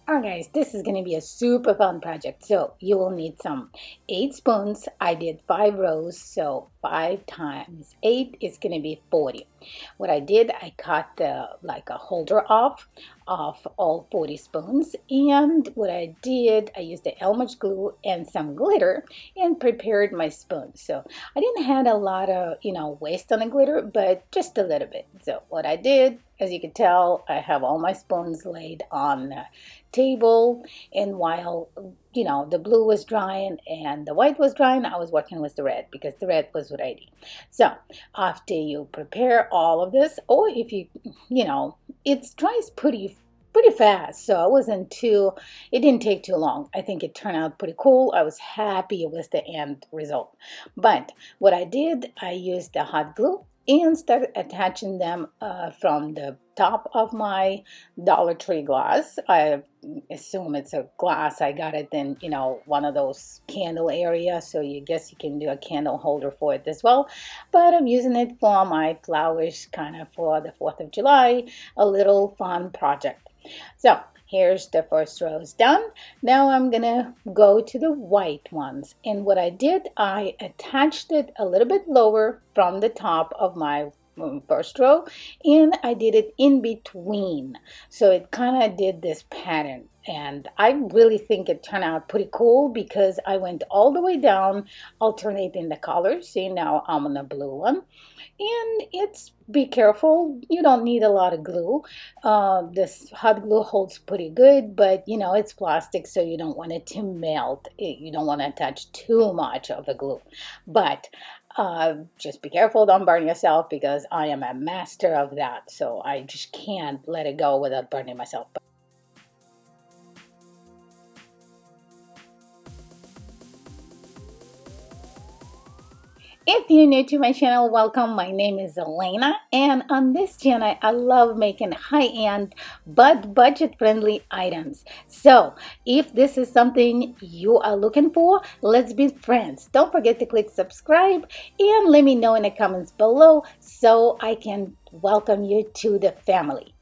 Alright guys, this is going to be a super fun project. So you will need some 8 spoons. I did 5 rows, so 5 times 8 is going to be 40. What I did, I cut like a holder off of all 40 spoons, and what I did, I used the Elmer's glue and some glitter and prepared my spoons. So I didn't have a lot of waste on the glitter, but just a little bit. So what I did, as you can tell, I have all my spoons laid on the table, and while the blue was drying and the white was drying, I was working with the red because the red was ready. So after you prepare all of this, or if it dries pretty fast, so it didn't take too long. I think it turned out pretty cool. I was happy with the end result. But what I did, I used the hot glue and started attaching them from the top of my Dollar Tree glass. I assume it's a glass. I got it in, one of those candle areas, so you guess you can do a candle holder for it as well. But I'm using it for my flowers, kind of for the 4th of July, a little fun project. So here's the first rows done. Now I'm gonna go to the white ones, and what I did, I attached it a little bit lower from the top of my first row, and I did it in between, so it kind of did this pattern, and I really think it turned out pretty cool because I went all the way down alternating the colors. See, now I'm on the blue one, and it's, be careful, you don't need a lot of glue. This hot glue holds pretty good, but it's plastic, so you don't want it to melt. You don't want to attach too much of the glue, but just be careful, don't burn yourself, because I am a master of that, so I just can't let it go without burning myself. If you're new to my channel, welcome. My name is Elena, and on this channel, I love making high-end but budget-friendly items. So if this is something you are looking for, let's be friends. Don't forget to click subscribe and let me know in the comments below so I can welcome you to the family.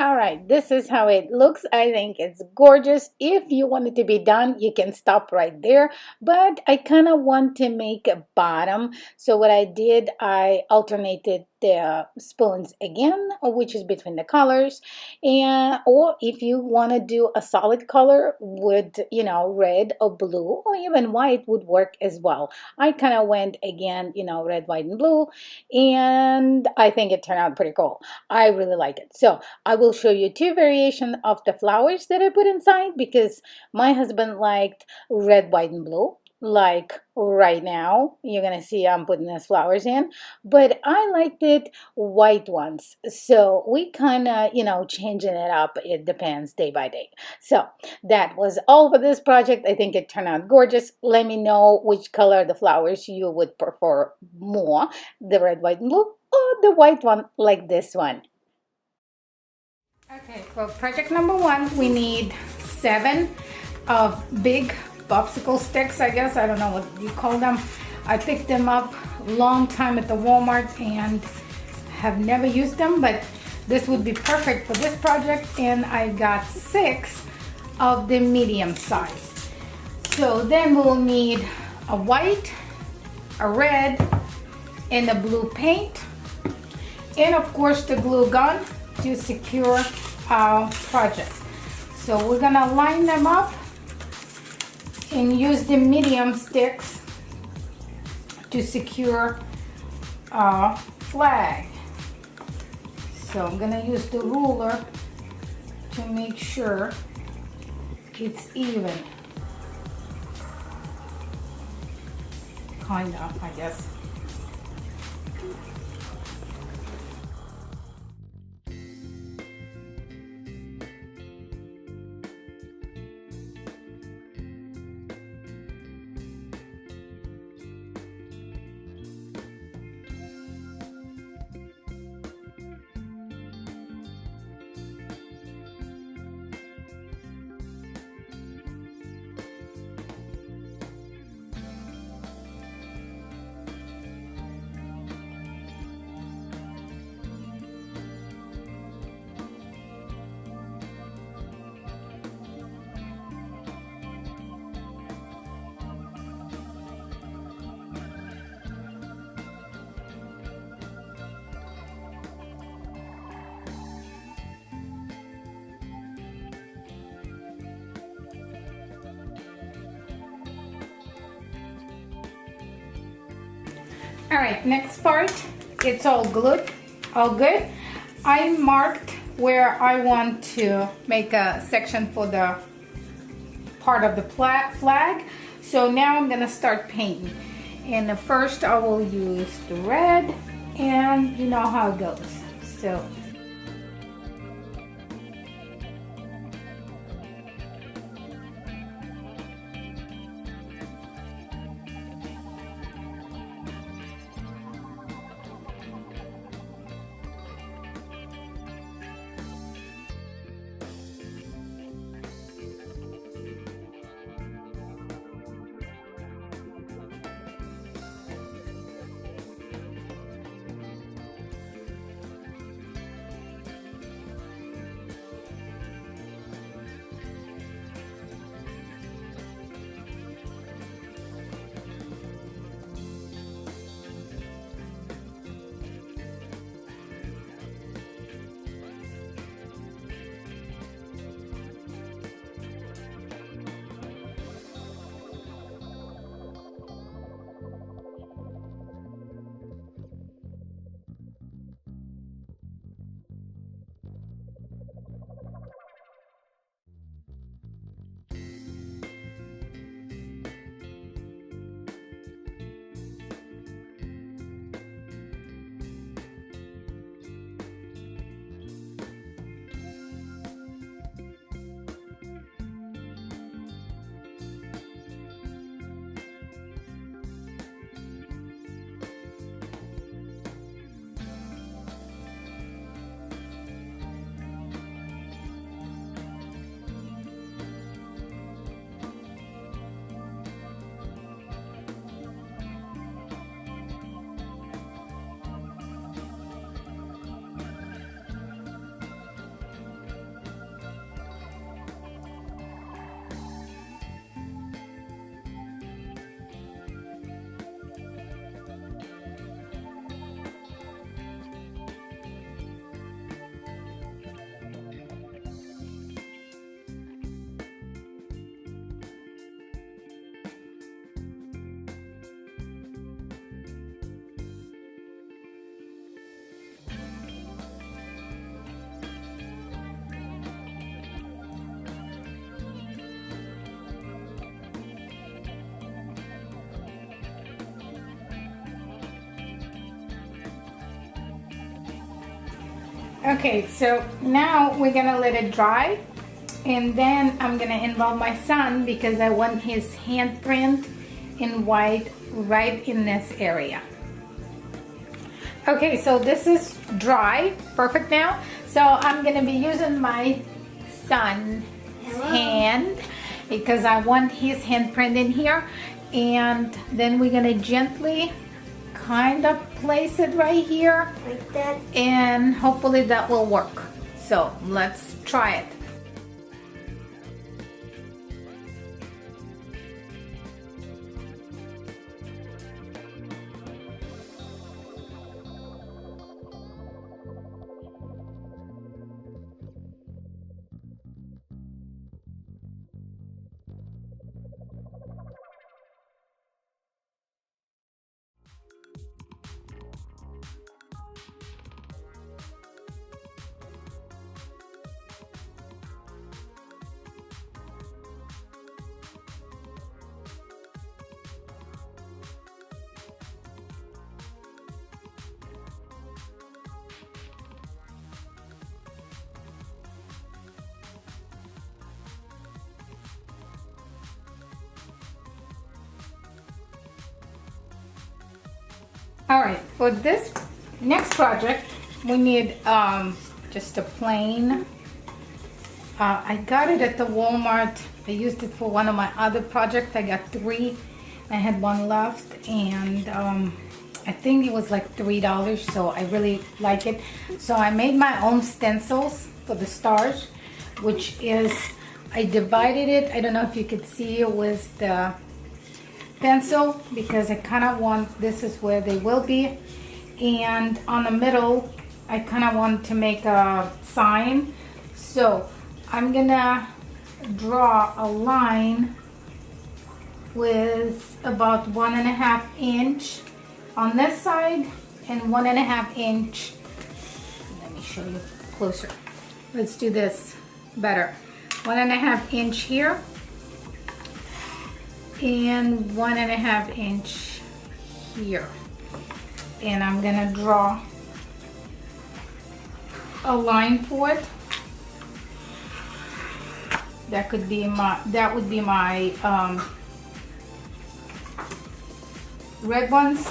All right, this is how it looks. I think it's gorgeous. If you want it to be done, you can stop right there. But I kind of want to make a bottom. So what I did, I alternated the spoons again, which is between the colors. And or if you want to do a solid color with, red or blue or even white would work as well. I kind of went again, red, white, and blue. And I think it turned out pretty cool. I really like it. So I will show you 2 variations of the flowers that I put inside because my husband liked red, white, and blue. Like right now, you're gonna see I'm putting these flowers in, but I liked it white ones. So we kind of, changing it up. It depends day by day. So that was all for this project. I think it turned out gorgeous. Let me know which color the flowers you would prefer more, the red, white, and blue, or the white one like this one. Okay, for project number 1, we need 7 of big popsicle sticks, I guess. I don't know what you call them. I picked them up a long time at the Walmart and have never used them, but this would be perfect for this project, and I got 6 of the medium size. So then we'll need a white, a red, and a blue paint, and of course the glue gun to secure our project. So we're gonna line them up and use the medium sticks to secure our flag. So I'm gonna use the ruler to make sure it's even. Kind of, I guess. All right, next part, it's all good, all good. I marked where I want to make a section for the part of the flag. So now I'm gonna start painting. And first I will use the red, and you know how it goes. So okay, so now we're gonna let it dry, and then I'm gonna involve my son because I want his handprint in white right in this area. Okay, so this is dry, perfect now. So I'm gonna be using my son's hand because I want his handprint in here, and then we're gonna gently kind of place it right here like that, and hopefully that will work. So let's try it. All right, for this next project, we need just a plain. I got it at the Walmart. I used it for one of my other projects. I got 3. I had 1 left, and I think it was like $3, so I really like it. So I made my own stencils for the stars, which is, I divided it. I don't know if you could see it with the pencil, because I kind of want, this is where they will be, and on the middle I kind of want to make a sign. So I'm gonna draw a line with about 1.5 inch on this side and 1.5 inch. Let me show you closer. Let's do this better. 1.5 inch here and 1.5 inch here. And I'm gonna draw a line for it. That would be my red ones.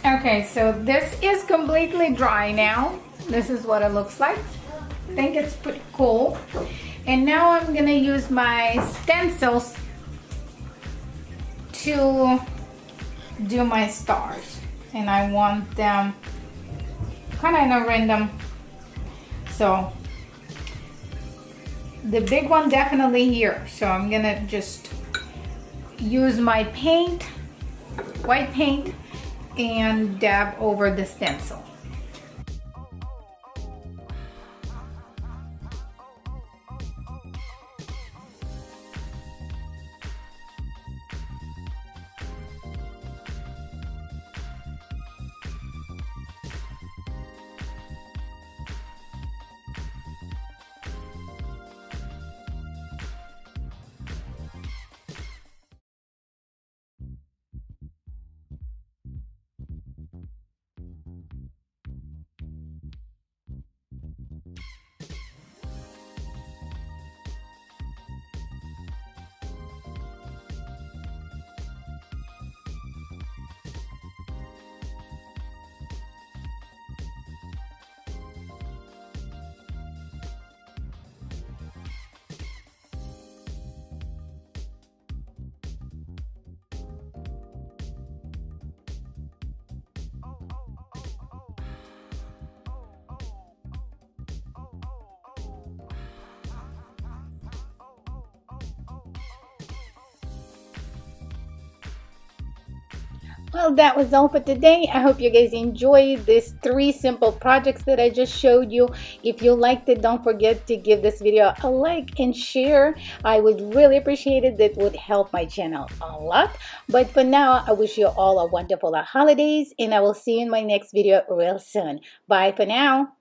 Okay, so this is completely dry now. This is what it looks like. I think it's pretty cool. And now I'm gonna use my stencils to do my stars. And I want them kind of in a random. So the big one definitely here. So I'm gonna just use my paint, white paint, and dab over the stencil. Well, that was all for today. I hope you guys enjoyed these 3 simple projects that I just showed you. If you liked it, don't forget to give this video a like and share. I would really appreciate it. That would help my channel a lot. But for now, I wish you all a wonderful holidays, and I will see you in my next video real soon. Bye for now.